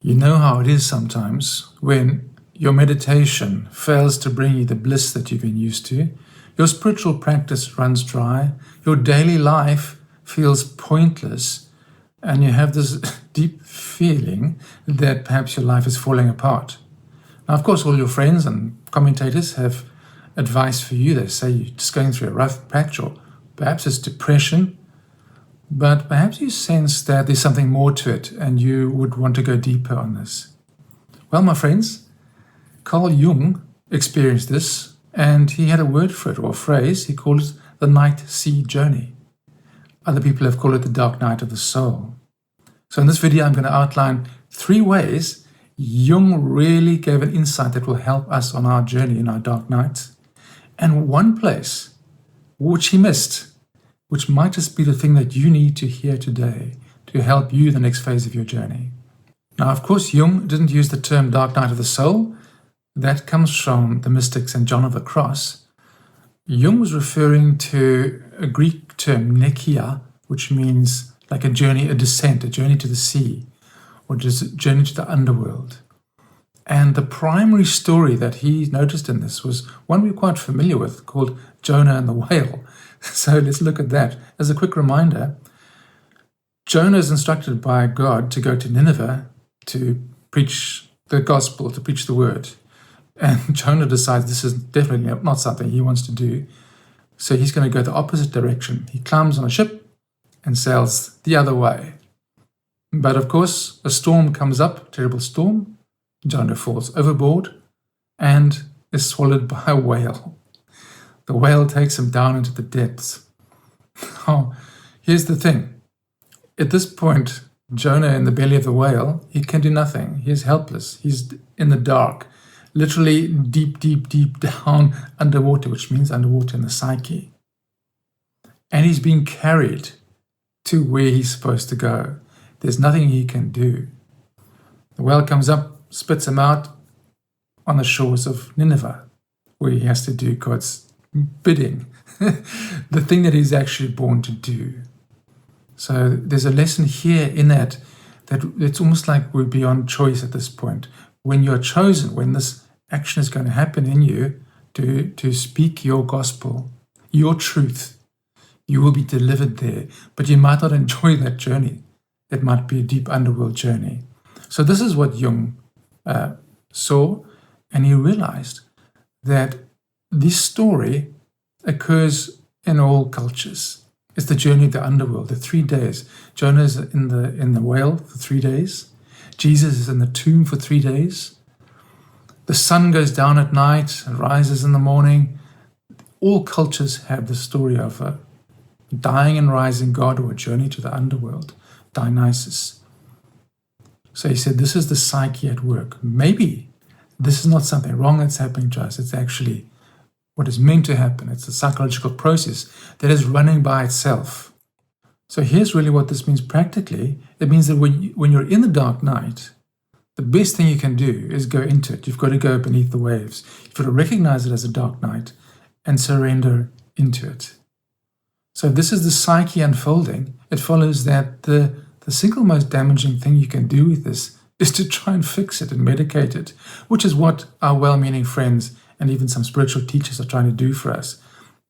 You know how it is sometimes when your meditation fails to bring you the bliss that you've been used to, your spiritual practice runs dry, your daily life feels pointless, and you have this deep feeling that perhaps your life is falling apart. Now, of course, all your friends and commentators have advice for you. They say you're just going through a rough patch, or perhaps it's depression, but perhaps you sense that there's something more to it and you would want to go deeper on this. Well, my friends, Carl Jung experienced this, and he had a word for it, or a phrase. He called it the night sea journey. Other people have called it the dark night of the soul. So in this video, I'm going to outline 3 ways Jung really gave an insight that will help us on our journey in our dark nights, and 1 place which he missed, which might just be the thing that you need to hear today to help you the next phase of your journey. Now, of course, Jung didn't use the term dark night of the soul. That comes from the mystics and John of the Cross. Jung was referring to a Greek term, nekia, which means like a journey, a descent, a journey to the sea, or just a journey to the underworld. And the primary story that he noticed in this was one we're quite familiar with, called Jonah and the whale. So let's look at that. As a quick reminder, Jonah is instructed by God to go to Nineveh to preach the gospel, to preach the word. And Jonah decides this is definitely not something he wants to do. So he's going to go the opposite direction. He climbs on a ship and sails the other way. But of course, a storm comes up, a terrible storm. Jonah falls overboard and is swallowed by a whale. The whale takes him down into the depths. Oh, here's the thing. At this point, Jonah in the belly of the whale, he can do nothing. He's helpless. He's in the dark, literally deep, deep, deep down underwater, which means underwater in the psyche. And he's being carried to where he's supposed to go. There's nothing he can do. The whale comes up, spits him out on the shores of Nineveh, where he has to do God's bidding, the thing that he's actually born to do. So there's a lesson here in that it's almost like we're beyond choice at this point. When you're chosen, when this action is going to happen in you to speak your gospel, your truth, you will be delivered there, but you might not enjoy that journey. It might be a deep underworld journey. So this is what Jung saw, and he realized that this story occurs in all cultures. It's the journey of the underworld, the 3 days. Jonah is in the whale for 3 days. Jesus is in the tomb for 3 days. The sun goes down at night and rises in the morning. All cultures have the story of a dying and rising God, or a journey to the underworld, Dionysus. So he said, this is the psyche at work. Maybe this is not something wrong that's happening to us. It's actually what is meant to happen. It's a psychological process that is running by itself. So here's really what this means practically. It means that when you're in the dark night, the best thing you can do is go into it. You've got to go beneath the waves. You've got to recognize it as a dark night and surrender into it. So this is the psyche unfolding. It follows that the single most damaging thing you can do with this is to try and fix it and medicate it, which is what our well-meaning friends and even some spiritual teachers are trying to do for us.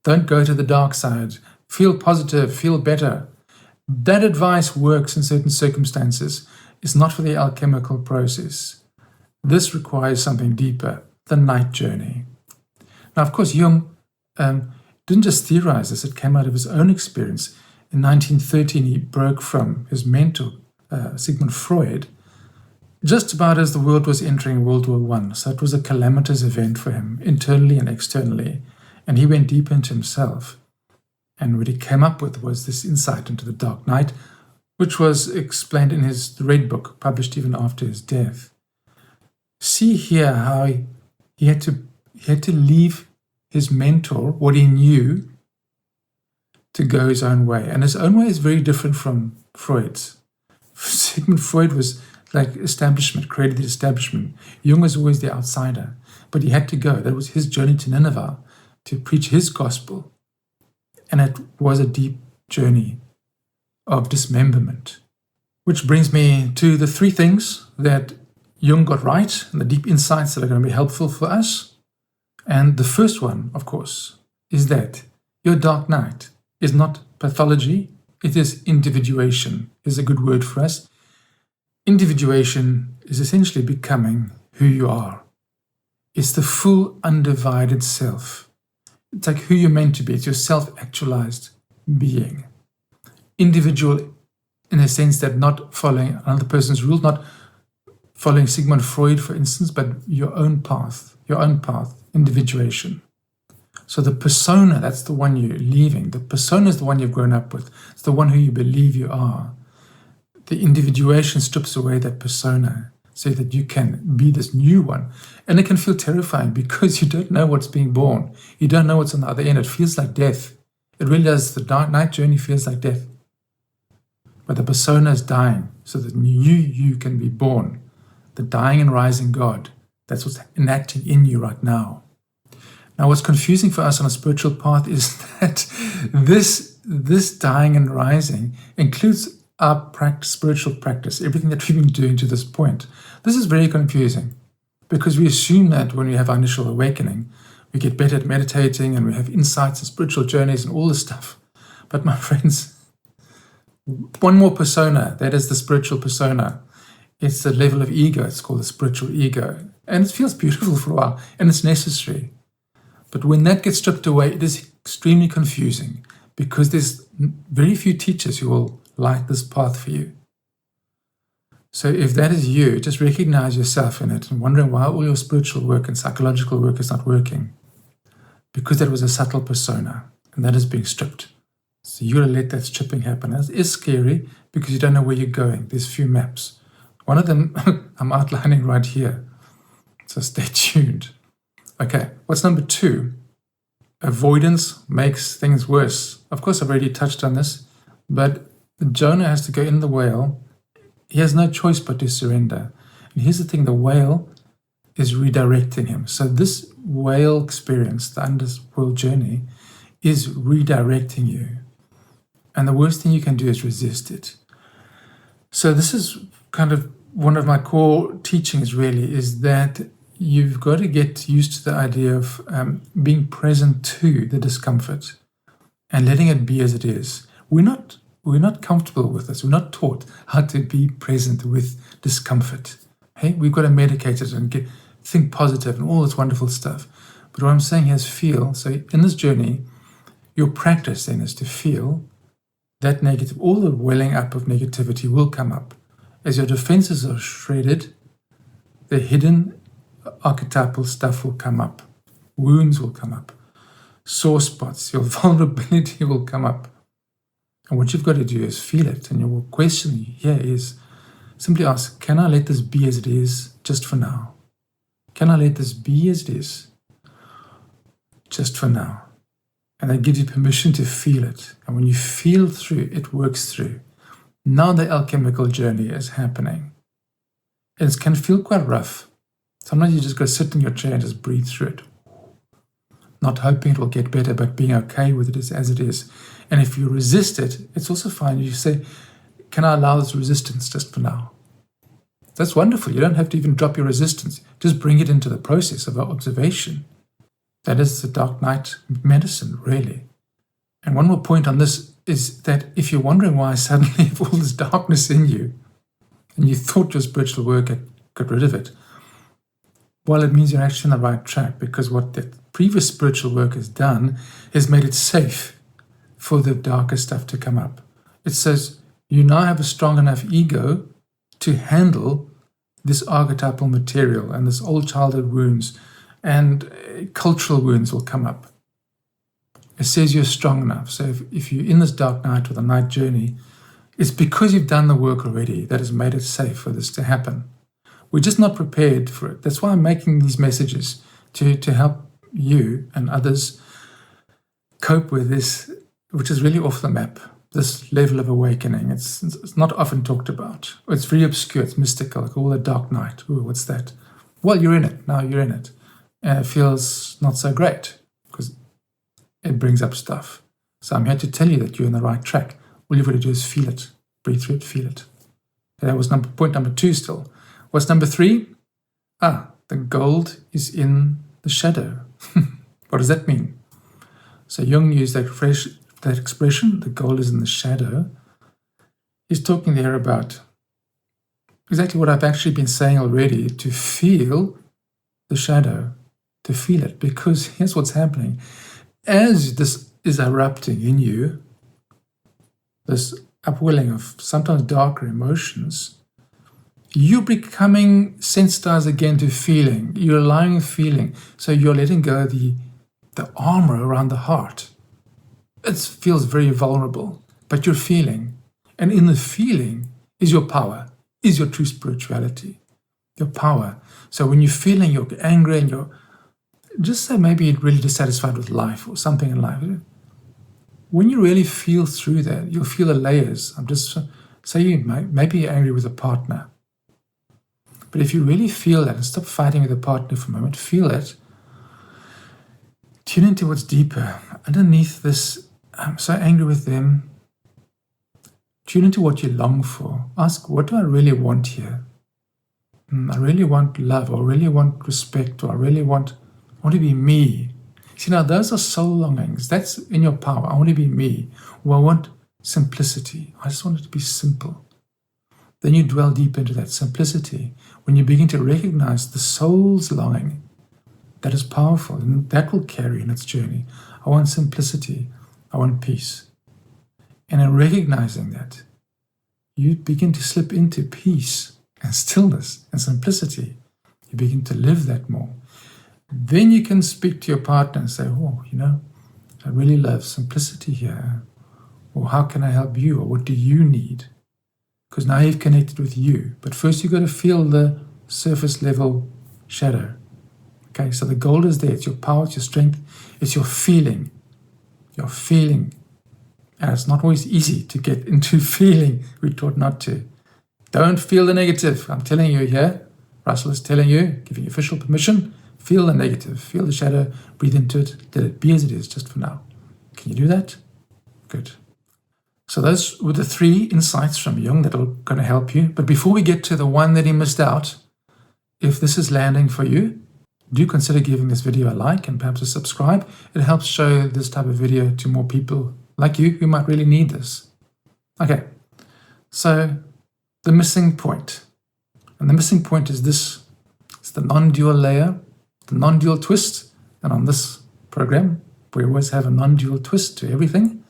Don't go to the dark side. Feel positive, feel better. That advice works in certain circumstances. It's not for the alchemical process. This requires something deeper, the night journey. Now, of course, Jung didn't just theorize this. It came out of his own experience. In 1913, he broke from his mentor, Sigmund Freud, just about as the world was entering World War I. So it was a calamitous event for him, internally and externally. And he went deep into himself. And what he came up with was this insight into the dark night, which was explained in his Red Book, published even after his death. See here how he had to leave his mentor, what he knew, to go his own way. And his own way is very different from Freud's. Sigmund Freud was like establishment, created the establishment. Jung was always the outsider, but he had to go. That was his journey to Nineveh, to preach his gospel. And it was a deep journey of dismemberment. Which brings me to the 3 things that Jung got right, and the deep insights that are going to be helpful for us. And the first one, of course, is that your dark night is not pathology, it is individuation, is a good word for us. Individuation is essentially becoming who you are. It's the full undivided self. It's like who you're meant to be. It's your self-actualized being. Individual in a sense that not following another person's rules, not following Sigmund Freud, for instance, but your own path, individuation. So the persona, that's the one you're leaving. The persona is the one you've grown up with. It's the one who you believe you are. The individuation strips away that persona so that you can be this new one. And it can feel terrifying because you don't know what's being born. You don't know what's on the other end. It feels like death. It really does. The dark night journey feels like death. But the persona is dying so that you can be born. The dying and rising God. That's what's enacting in you right now. Now, what's confusing for us on a spiritual path is that this dying and rising includes our spiritual practice, everything that we've been doing to this point. This is very confusing because we assume that when we have our initial awakening, we get better at meditating and we have insights and spiritual journeys and all this stuff. But my friends, one more persona, that is the spiritual persona. It's the level of ego. It's called the spiritual ego. And it feels beautiful for a while and it's necessary. But when that gets stripped away, it is extremely confusing because there's very few teachers who will light this path for you. So if that is you, just recognize yourself in it and wondering why all your spiritual work and psychological work is not working. Because that was a subtle persona and that is being stripped. So you got to let that stripping happen. It is scary because you don't know where you're going. There's few maps. One of them I'm outlining right here. So stay tuned. Okay, what's number 2? Avoidance makes things worse. Of course, I've already touched on this, but Jonah has to go in the whale. He has no choice but to surrender. And here's the thing, the whale is redirecting him. So this whale experience, the underworld journey, is redirecting you. And the worst thing you can do is resist it. So this is kind of one of my core teachings really, is that you've got to get used to the idea of being present to the discomfort and letting it be as it is. We're not comfortable with this. We're not taught how to be present with discomfort. Hey, we've got to medicate it and think positive and all this wonderful stuff. But what I'm saying here is feel. So in this journey, your practice then is to feel that negative, all the welling up of negativity will come up. As your defenses are shredded, the hidden archetypal stuff will come up. Wounds will come up. Sore spots, your vulnerability will come up. And what you've got to do is feel it. And your question here is simply ask, can I let this be as it is just for now? Can I let this be as it is just for now? And that gives you permission to feel it. And when you feel through, it works through. Now the alchemical journey is happening. It can feel quite rough. Sometimes you just got to sit in your chair and just breathe through it. Not hoping it will get better, but being okay with it as it is. And if you resist it, it's also fine. You say, can I allow this resistance just for now? That's wonderful. You don't have to even drop your resistance. Just bring it into the process of observation. That is the dark night medicine, really. And one more point on this is that if you're wondering why suddenly you have all this darkness in you, and you thought your spiritual work had got rid of it, well, it means you're actually on the right track, because what the previous spiritual work has done is made it safe for the darker stuff to come up. It says you now have a strong enough ego to handle this archetypal material and this old childhood wounds, and cultural wounds will come up. It says you're strong enough. So if you're in this dark night or the night journey, it's because you've done the work already that has made it safe for this to happen. We're just not prepared for it. That's why I'm making these messages to help you and others cope with this, which is really off the map, this level of awakening. It's not often talked about. It's very obscure. It's mystical, like all the dark night. Ooh, what's that? Well, you're in it. Now you're in it. And it feels not so great because it brings up stuff. So I'm here to tell you that you're on the right track. All you've got to do is feel it. Breathe through it, feel it. That was point number 2 still. What's number 3? the gold is in the shadow. What does that mean? So Jung used that expression, the gold is in the shadow. He's talking there about exactly what I've actually been saying already, to feel the shadow, to feel it, because here's what's happening. As this is erupting in you, this upwelling of sometimes darker emotions, you're becoming sensitized again to feeling. You're allowing feeling. So you're letting go the armor around the heart. It feels very vulnerable, but you're feeling. And in the feeling is your power, is your true spirituality, your power. So when you're feeling you're angry and you're just say maybe you're really dissatisfied with life or something in life, when you really feel through that, you'll feel the layers. I'm just saying, maybe you're angry with a partner. But if you really feel that and stop fighting with a partner for a moment, feel it, tune into what's deeper. Underneath this, I'm so angry with them. Tune into what you long for. Ask, what do I really want here? I really want love, or I really want respect, or I want to be me. See, now those are soul longings. That's in your power. I want to be me. Or I want simplicity. I just want it to be simple. Then you dwell deep into that simplicity. When you begin to recognize the soul's longing, that is powerful, and that will carry in its journey. I want simplicity. I want peace. And in recognizing that, you begin to slip into peace and stillness and simplicity. You begin to live that more. Then you can speak to your partner and say, I really love simplicity here. Or how can I help you? Or what do you need? Because now you've connected with you. But first you've got to feel the surface level shadow. Okay, so the gold is there. It's your power, it's your strength, it's your feeling. Your feeling. And it's not always easy to get into feeling. We're taught not to. Don't feel the negative. I'm telling you here. Russell is telling you, giving you official permission. Feel the negative. Feel the shadow. Breathe into it. Let it be as it is just for now. Can you do that? Good. So those were the 3 insights from Jung that are going to help you. But before we get to the one that he missed out, if this is landing for you, do consider giving this video a like and perhaps a subscribe. It helps show this type of video to more people like you who might really need this. Okay, so the missing point. And the missing point is this. It's the non-dual layer, the non-dual twist. And on this program, we always have a non-dual twist to everything,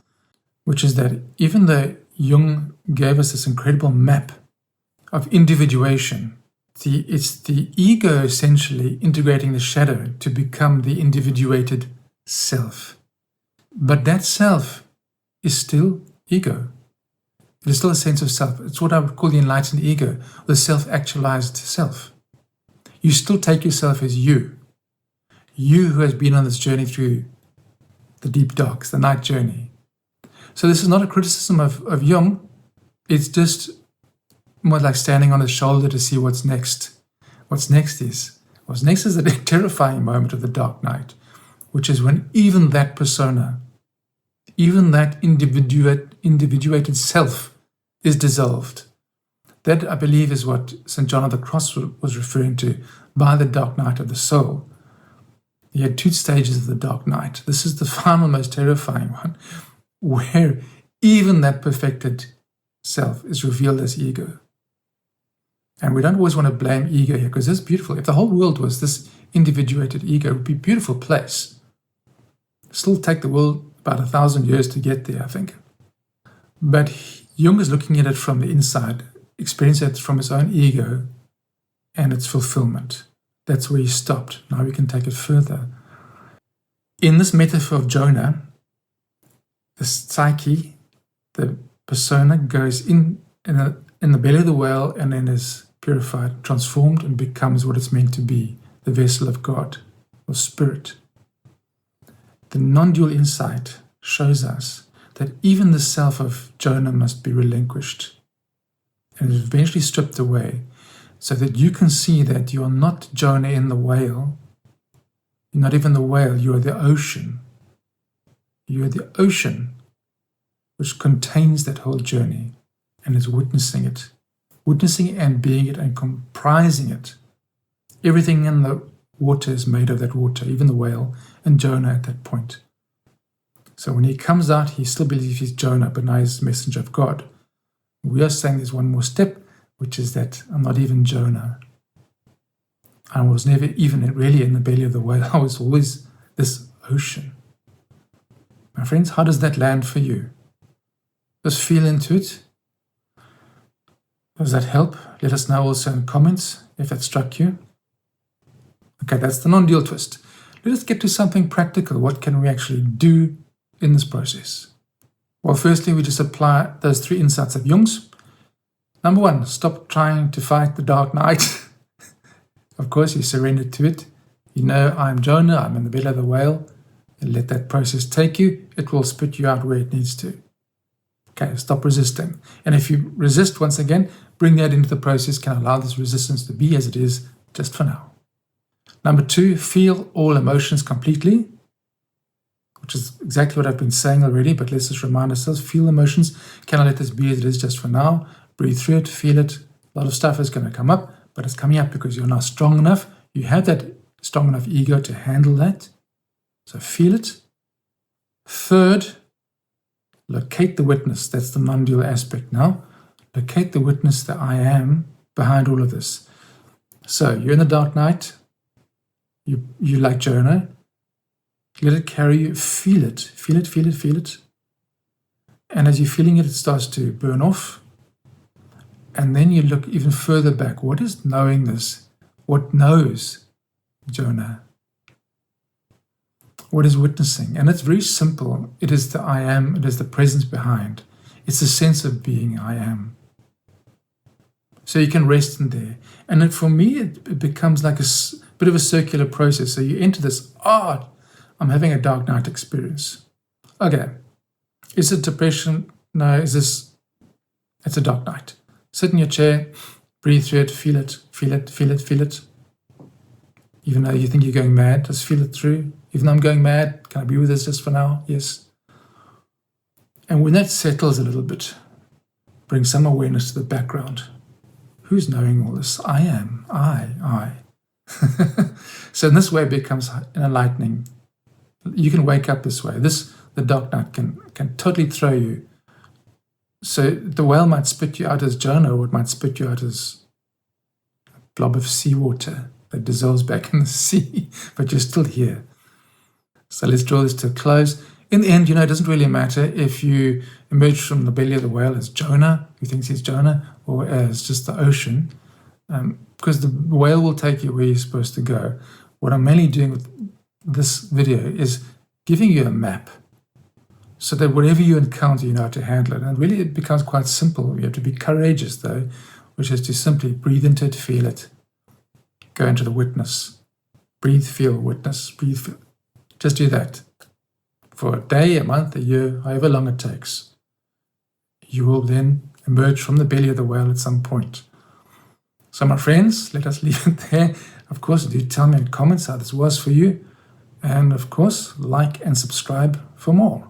which is that even though Jung gave us this incredible map of individuation, it's the ego essentially integrating the shadow to become the individuated self. But that self is still ego. It is still a sense of self. It's what I would call the enlightened ego, the self-actualized self. You still take yourself as you who has been on this journey through the deep darks, the night journey. So this is not a criticism of Jung. It's just more like standing on his shoulder to see what's next. What's next is the terrifying moment of the dark night, which is when even that persona, even that individuated self is dissolved. That, I believe, is what St. John of the Cross was referring to by the dark night of the soul. He had 2 stages of the dark night. This is the final, most terrifying one, where even that perfected self is revealed as ego. And we don't always want to blame ego here, because it's beautiful. If the whole world was this individuated ego, it would be a beautiful place. Still take the world about 1,000 years to get there, I think. But Jung is looking at it from the inside, experiencing it from his own ego and its fulfillment. That's where he stopped. Now we can take it further. In this metaphor of Jonah, the psyche, the persona, goes in the belly of the whale and then is purified, transformed, and becomes what it's meant to be, the vessel of God, or spirit. The non-dual insight shows us that even the self of Jonah must be relinquished and is eventually stripped away, so that you can see that you are not Jonah in the whale. You're not even the whale, you are the ocean. You are the ocean which contains that whole journey and is witnessing it and being it and comprising it Everything in the water is made of that water, even the whale and Jonah at that point. So when he comes out, he still believes he's Jonah, but now he's the messenger of God. We are saying there's one more step, which is that I'm not even Jonah. I was never even really in the belly of the whale. I was always this ocean. My friends, how does that land for you? Just feel into it. Does that help? Let us know also in the comments if that struck you. Okay, that's the non-dual twist. Let us get to something practical. What can we actually do in this process? Well, firstly, we just apply those 3 insights of Jung's. Number 1, stop trying to fight the dark night. Of course, you surrender to it. You know, I'm Jonah, I'm in the belly of the whale. And let that process take you. It will spit you out where it needs to. Okay, stop resisting. And if you resist, once again, bring that into the process. Can allow this resistance to be as it is just for now. Number 2, feel all emotions completely, which is exactly what I've been saying already, but let's just remind ourselves, feel emotions. Can I let this be as it is just for now? Breathe through it, feel it. A lot of stuff is going to come up, but it's coming up because you're now strong enough. You have that strong enough ego to handle that. So feel it. Third, locate the witness. That's the non-dual aspect now. Locate the witness, the I am, behind all of this. So you're in the dark night. You like Jonah. Let it carry you. Feel it. Feel it, feel it, feel it. And as you're feeling it, it starts to burn off. And then you look even further back. What is knowing this? What knows Jonah? What is witnessing? And it's very simple. It is the I am. It is the presence behind. It's the sense of being I am. So you can rest in there. And for me, it becomes like a bit of a circular process. So you enter this, I'm having a dark night experience. Okay. Is it depression? No. It's a dark night. Sit in your chair, breathe through it, feel it, feel it, feel it, feel it. Even though you think you're going mad, just feel it through. Even though I'm going mad, can I be with this just for now? Yes. And when that settles a little bit, bring some awareness to the background. Who's knowing all this? I am. I. So in this way, it becomes enlightening. You can wake up this way. The dark night can totally throw you. So the whale might spit you out as Jonah, or it might spit you out as a blob of seawater that dissolves back in the sea, but you're still here. So let's draw this to a close. In the end, it doesn't really matter if you emerge from the belly of the whale as Jonah, who thinks he's Jonah, or as just the ocean, because the whale will take you where you're supposed to go. What I'm mainly doing with this video is giving you a map, so that whatever you encounter, you know how to handle it. And really, it becomes quite simple. You have to be courageous, though, which is to simply breathe into it, feel it, go into the witness. Breathe, feel, witness, breathe, feel. Just do that for a day, a month, a year, however long it takes. You will then emerge from the belly of the whale at some point. So, my friends, let us leave it there. Of course, do tell me in comments how this was for you. And, of course, like and subscribe for more.